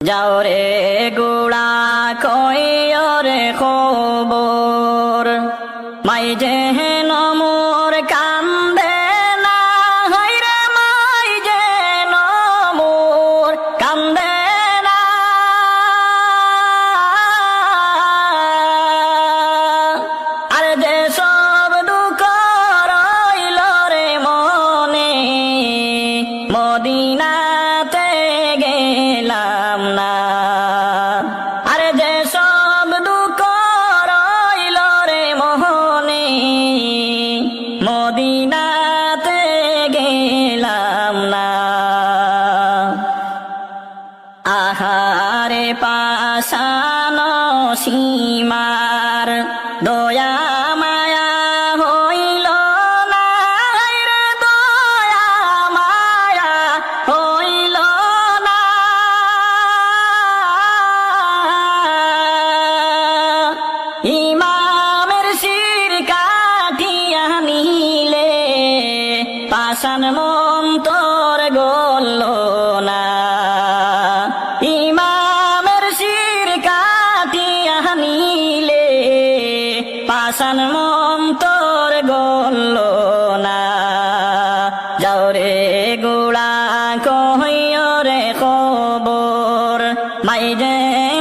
যাও রে গোড়া কইও রে খবর মাই যে নমোর কান্দে না হায়রে মাই যে নমোর কান্দে না আর যে সব দুঃখ রইল রে মনে মদিনাতে গেলাম না আর যে সব দুঃখ রইল রে মনে মদিনাতে গেলাম না আহারে পাশানো সীমার দয়া মায়া হইল না রে দয়া মায়া হইল না ইমামের শির কাটিয়া নিলে পাষাণ মন তোর গল না ইমামের শির কাটিয়া নিলে পাষাণ মন তোর গল না যাও রে গোড়া কইও রে খবর মাই যে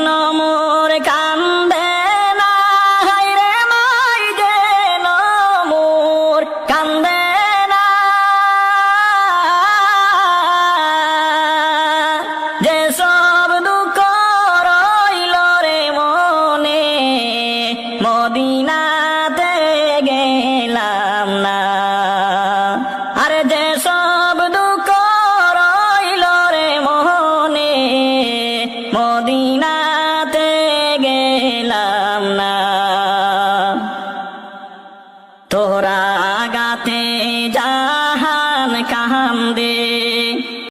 নমোর কান্দে না হায়রে মাই যে নমোর কান্দে না যে সব দুঃখ রইল রে মনে মদিনাতে গেলাম না আরে যে সব দুঃখ রইল রে মনে মদিনাতে গেলাম না তোরা গাতে জাহান কান্দে